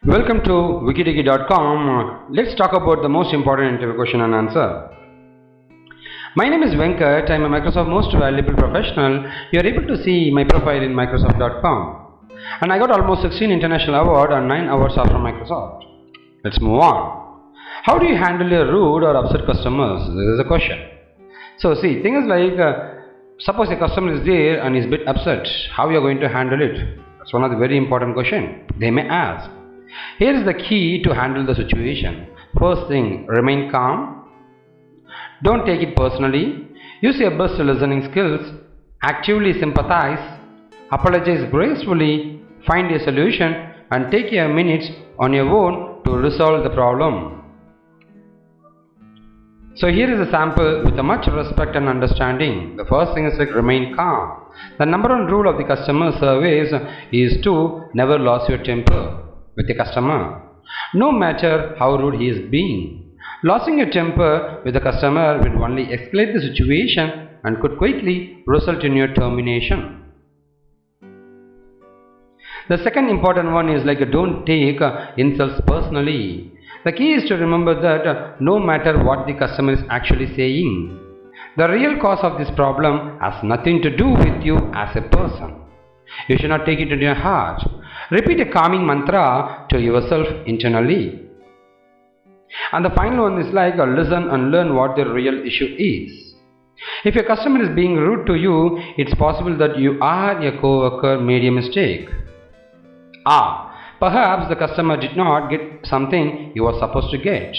Welcome to wikidigi.com. Let's talk about the most important interview question and answer. My name is Venkat. I am a Microsoft Most Valuable Professional. You are able to see my profile in Microsoft.com. And I got almost 16 international awards and 9 awards are from Microsoft. Let's move on. How do you handle your rude or upset customers? This is a question. So see, thing is like, suppose a customer is there and is a bit upset. How you are going to handle it? That's one of the very important questions they may ask. Here is the key to handle the situation. First thing, remain calm. Don't take it personally. Use your best listening skills. Actively sympathize. Apologize gracefully. Find a solution and take your minutes on your own to resolve the problem. So here is a sample with a much respect and understanding. The first thing is like remain calm. The number one rule of the customer service is to never lose your temper with the customer, no matter how rude he is being. Losing your temper with the customer will only escalate the situation and could quickly result in your termination. The second important one is like don't take insults personally. The key is to remember that no matter what the customer is actually saying, the real cause of this problem has nothing to do with you as a person. You should not take it into your heart. Repeat a calming mantra to yourself internally. And the final one is like listen and learn what the real issue is. If your customer is being rude to you, it's possible that you or your co-worker made a mistake. Perhaps the customer did not get something he was supposed to get.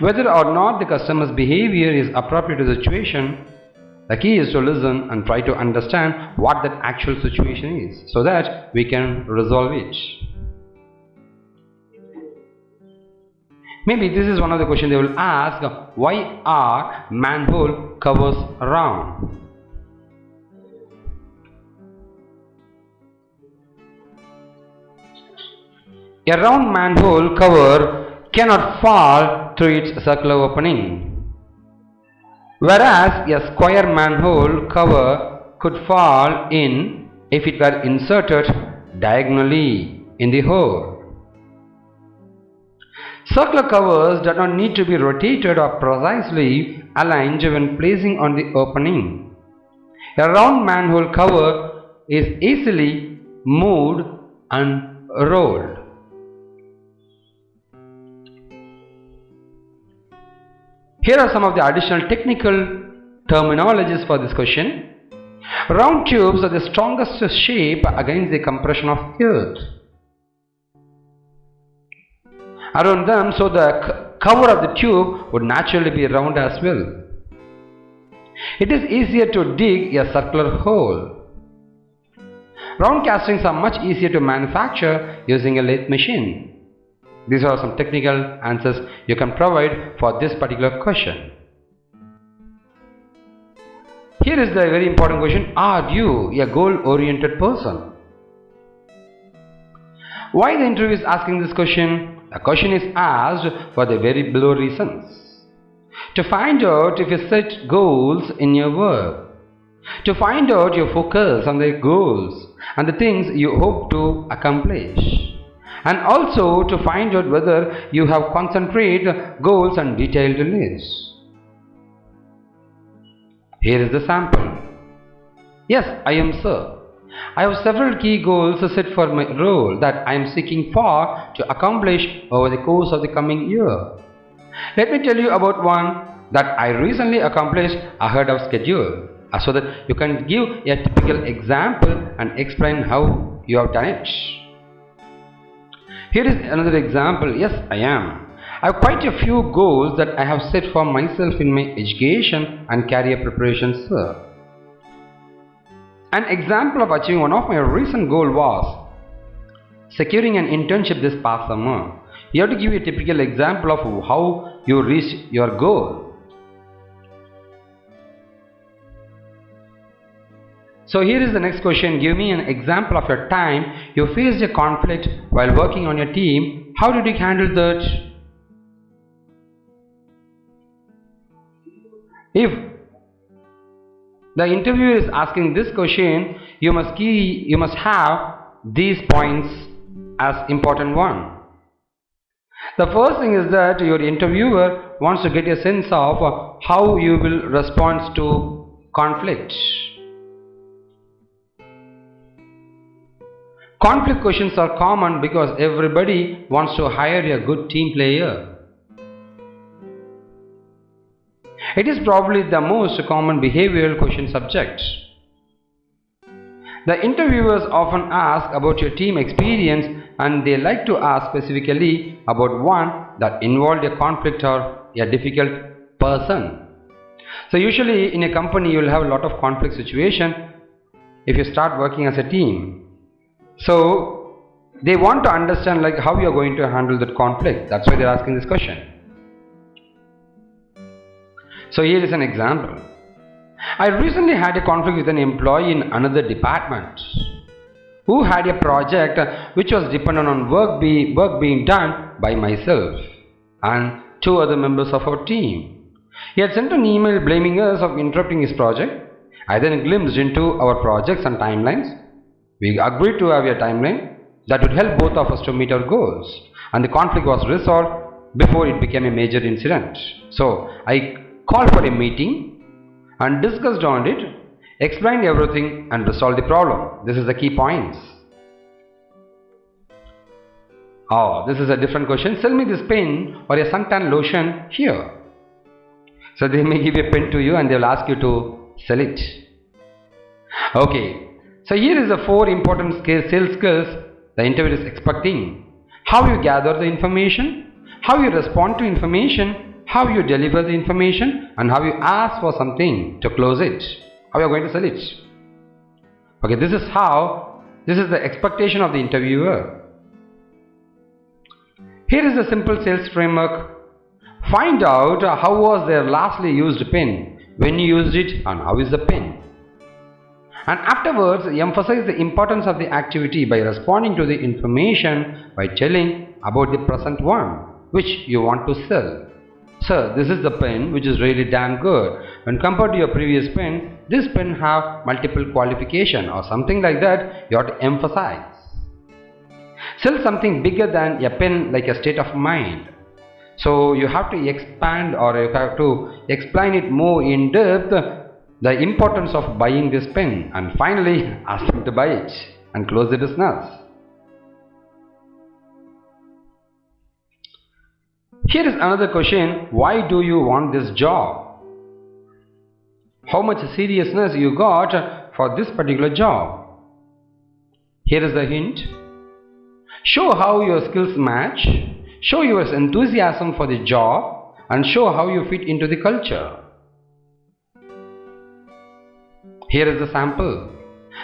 Whether or not the customer's behavior is appropriate to the situation, the key is to listen and try to understand what that actual situation is so that we can resolve it. Maybe this is one of the questions they will ask, why are manhole covers round? A round manhole cover cannot fall through its circular opening, whereas a square manhole cover could fall in if it were inserted diagonally in the hole. Circular covers do not need to be rotated or precisely aligned when placing on the opening. A round manhole cover is easily moved and rolled. Here are some of the additional technical terminologies for this question. Round tubes are the strongest shape against the compression of earth around them, so the cover of the tube would naturally be round as well. It is easier to dig a circular hole. Round castings are much easier to manufacture using a lathe machine. These are some technical answers you can provide for this particular question. Here is the very important question, are you a goal-oriented person? Why the interview is asking this question? The question is asked for the very below reasons. To find out if you set goals in your work. To find out your focus on the goals and the things you hope to accomplish. And also to find out whether you have concentrated goals and detailed lists. Here is the sample. Yes, I am sir. I have several key goals set for my role that I am seeking for to accomplish over the course of the coming year. Let me tell you about one that I recently accomplished ahead of schedule, so that you can give a typical example and explain how you have done it. Here is another example. Yes, I am. I have quite a few goals that I have set for myself in my education and career preparations, sir. An example of achieving one of my recent goals was securing an internship this past summer. You have to give a typical example of how you reached your goal. So here is the next question. Give me an example of your time you faced a conflict while working on your team. How did you handle that? If the interviewer is asking this question, you must have these points as important one. The first thing is that your interviewer wants to get a sense of how you will respond to conflict. Conflict questions are common because everybody wants to hire a good team player. It is probably the most common behavioral question subject. The interviewers often ask about your team experience, and they like to ask specifically about one that involved a conflict or a difficult person. So usually in a company you will have a lot of conflict situation if you start working as a team. So they want to understand like how you are going to handle that conflict. That's why they are asking this question. So here is an example. I recently had a conflict with an employee in another department who had a project which was dependent on work being done by myself and two other members of our team. He had sent an email blaming us of interrupting his project. I then glimpsed into our projects and timelines. We agreed to have a timeline that would help both of us to meet our goals, and the conflict was resolved before it became a major incident. So I called for a meeting and discussed on it, explained everything and resolved the problem. This is the key points. Oh, this is a different question. Sell me this pen or a suntan lotion here. So they may give a pen to you and they will ask you to sell it. Okay, so here is the 4 important sales skills the interviewer is expecting. How you gather the information, how you respond to information, how you deliver the information, and how you ask for something to close it. How you are going to sell it. Okay, this is the expectation of the interviewer. Here is a simple sales framework. Find out how was their lastly used pen, when you used it, and how is the pen. And afterwards, emphasize the importance of the activity by responding to the information by telling about the present one which you want to sell. Sir, this is the pen which is really damn good. When compared to your previous pen, this pen have multiple qualification or something like that you have to emphasize. Sell something bigger than a pen like a state of mind. So you have to expand or you have to explain it more in depth, the importance of buying this pen, and finally ask them to buy it and close the business. Here is another question. Why do you want this job? How much seriousness you got for this particular job? Here is the hint. Show how your skills match, show your enthusiasm for the job, and show how you fit into the culture. Here is the sample.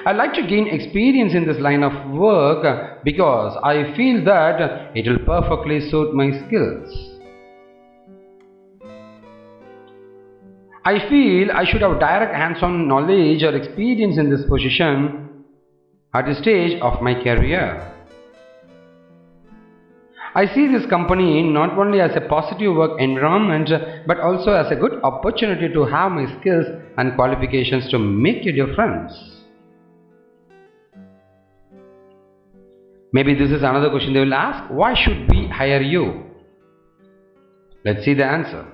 I like to gain experience in this line of work because I feel that it will perfectly suit my skills. I feel I should have direct hands-on knowledge or experience in this position at this stage of my career. I see this company not only as a positive work environment but also as a good opportunity to have my skills and qualifications to make a difference. Maybe this is another question they will ask. Why should we hire you? Let's see the answer.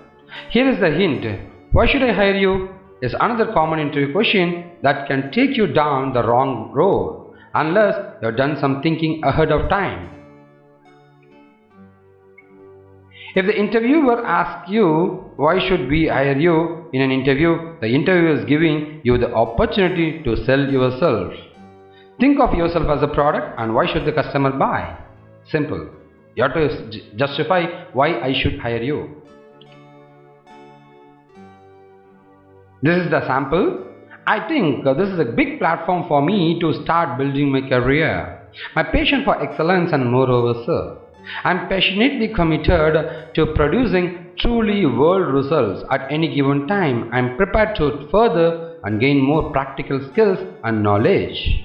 Here is the hint. Why should I hire you? Is another common interview question that can take you down the wrong road unless you have done some thinking ahead of time. If the interviewer asks you, why should we hire you in an interview, the interviewer is giving you the opportunity to sell yourself. Think of yourself as a product and why should the customer buy? Simple. You have to justify why I should hire you. This is the sample. I think this is a big platform for me to start building my career. My passion for excellence and moreover, sir, I am passionately committed to producing truly world results at any given time. I am prepared to further and gain more practical skills and knowledge.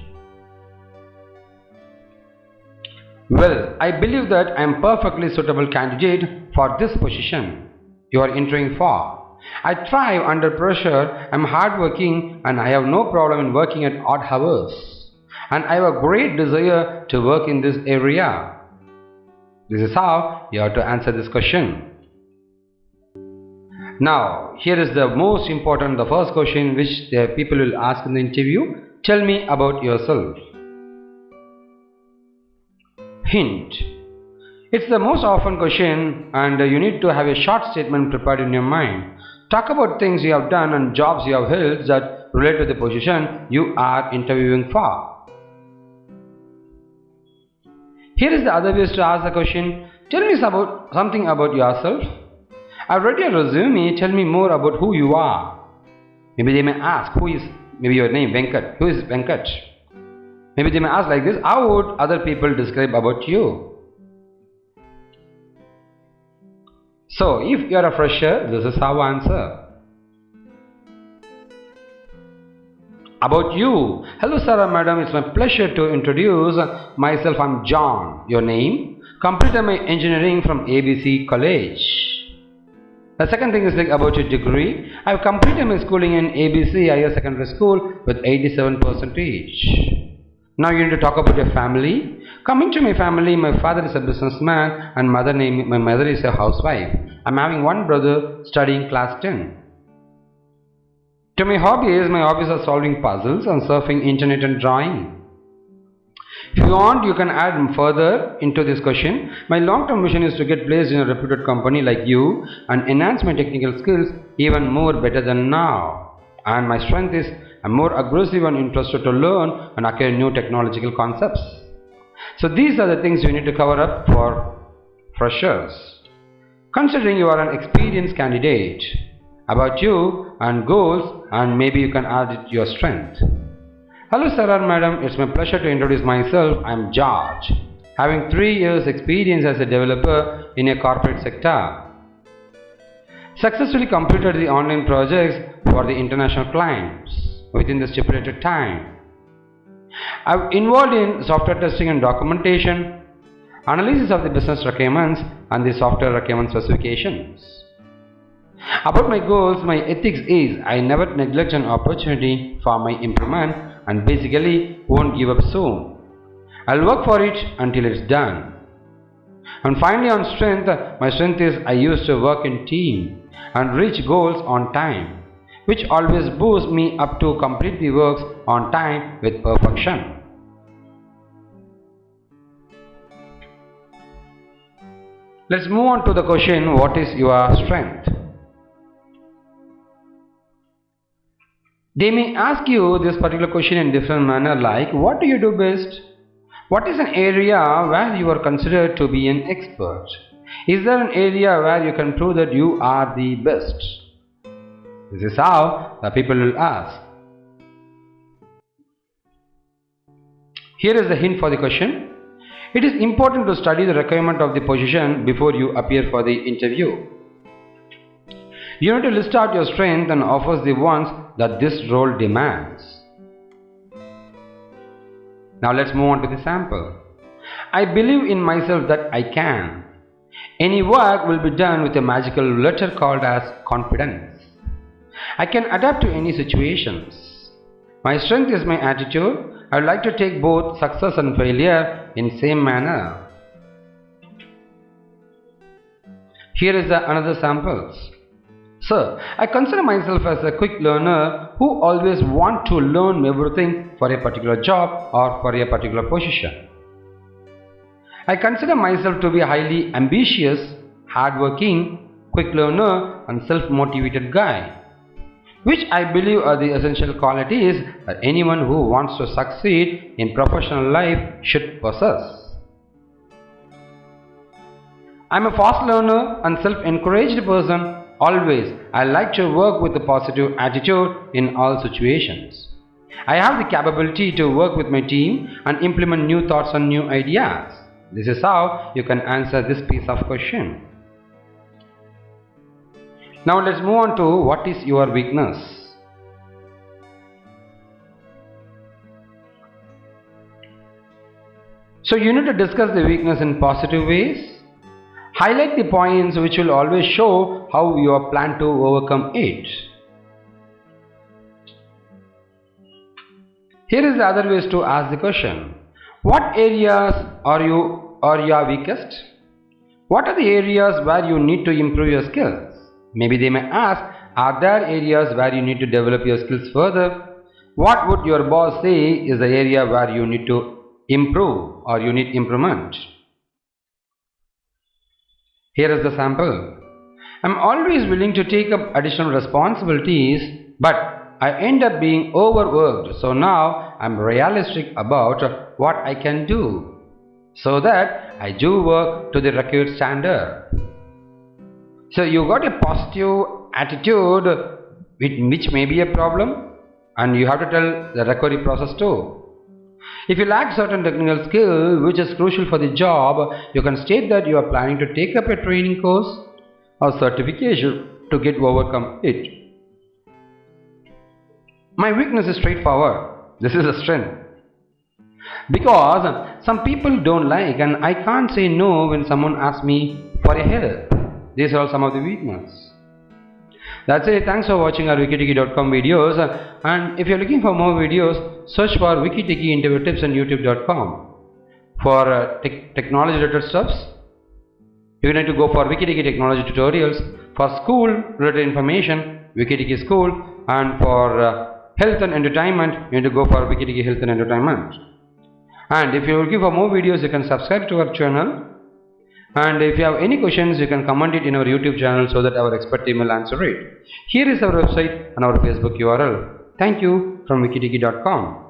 Well, I believe that I am perfectly suitable candidate for this position you are entering for. I thrive under pressure, I am hardworking and I have no problem in working at odd hours. and I have a great desire to work in this area. This is how you have to answer this question. Now, here is the most important, the first question which the people will ask in the interview. Tell me about yourself. Hint. It's the most often question, and you need to have a short statement prepared in your mind. Talk about things you have done and jobs you have held that relate to the position you are interviewing for. Here is the other ways to ask the question. Tell me something about yourself. I've read your resume. Tell me more about who you are. Maybe they may ask, who is, maybe your name, Venkat. Who is Venkat? Maybe they may ask like this, how would other people describe about you? So, if you are a fresher, this is how answer. About you. Hello sir or madam, it's my pleasure to introduce myself. I'm John. Your name? Completed my engineering from ABC College. The second thing is like about your degree. I've completed my schooling in ABC Higher Secondary School with 87%. Now you need to talk about your family. Coming to my family, my father is a businessman and my mother is a housewife. I'm having one brother studying class 10. To my hobbies are solving puzzles and surfing internet and drawing. If you want, you can add further into this question. My long-term mission is to get placed in a reputed company like you and enhance my technical skills even more better than now. And my strength is I'm more aggressive and interested to learn and acquire new technological concepts. So these are the things you need to cover up for freshers. Considering you are an experienced candidate, about you and goals, and maybe you can add your strength. Hello sir or madam, it's my pleasure to introduce myself. I'm George, having 3 years experience as a developer in a corporate sector. Successfully completed the online projects for the international clients within the stipulated time. I'm involved in software testing and documentation, analysis of the business requirements and the software requirement specifications. About my goals, my ethics is I never neglect an opportunity for my improvement and basically won't give up soon. I'll work for it until it's done. And finally on strength, my strength is I used to work in team and reach goals on time, which always boosts me up to complete the works on time with perfection. Let's move on to the question, what is your strength? They may ask you this particular question in different manner like, what do you do best? What is an area where you are considered to be an expert? Is there an area where you can prove that you are the best? This is how the people will ask. Here is the hint for the question. It is important to study the requirement of the position before you appear for the interview. You need to list out your strengths and offers the ones that this role demands. Now let's move on to the sample. I believe in myself that I can. Any work will be done with a magical letter called as confidence. I can adapt to any situations. My strength is my attitude. I would like to take both success and failure in same manner. Here is another samples. Sir, I consider myself as a quick learner who always want to learn everything for a particular job or for a particular position. I consider myself to be a highly ambitious, hardworking, quick learner and self-motivated guy, which I believe are the essential qualities that anyone who wants to succeed in professional life should possess. I am a fast learner and self-encouraged person. Always, I like to work with a positive attitude in all situations. I have the capability to work with my team and implement new thoughts and new ideas. This is how you can answer this piece of question. Now let's move on to what is your weakness. So you need to discuss the weakness in positive ways. Highlight the points which will always show how you plan to overcome it. Here is the other ways to ask the question. What areas are your weakest? What are the areas where you need to improve your skills? Maybe they may ask, are there areas where you need to develop your skills further? What would your boss say is the area where you need to improve or you need improvement? Here is the sample. I am always willing to take up additional responsibilities, but I end up being overworked. So now I am realistic about what I can do so that I do work to the required standard. So you got a positive attitude which may be a problem, and you have to tell the recovery process too. If you lack certain technical skill which is crucial for the job, you can state that you are planning to take up a training course or certification to get overcome it. My weakness is straightforward. This is a strength. Because some people don't like, and I can't say no when someone asks me for a help. These are some of the weaknesses. That's it. Thanks for watching our wikitiki.com videos, and if you're looking for more videos, search for Wikitiki interview tips on youtube.com. For technology related stuffs, you need to go for Wikitiki technology tutorials. For school related information, Wikitiki school, and for health and entertainment, you need to go for Wikitiki health and entertainment. And if you're looking for more videos, you can subscribe to our channel. And if you have any questions, you can comment it in our YouTube channel so that our expert team will answer it. Here is our website and our Facebook URL. Thank you from wikitiki.com.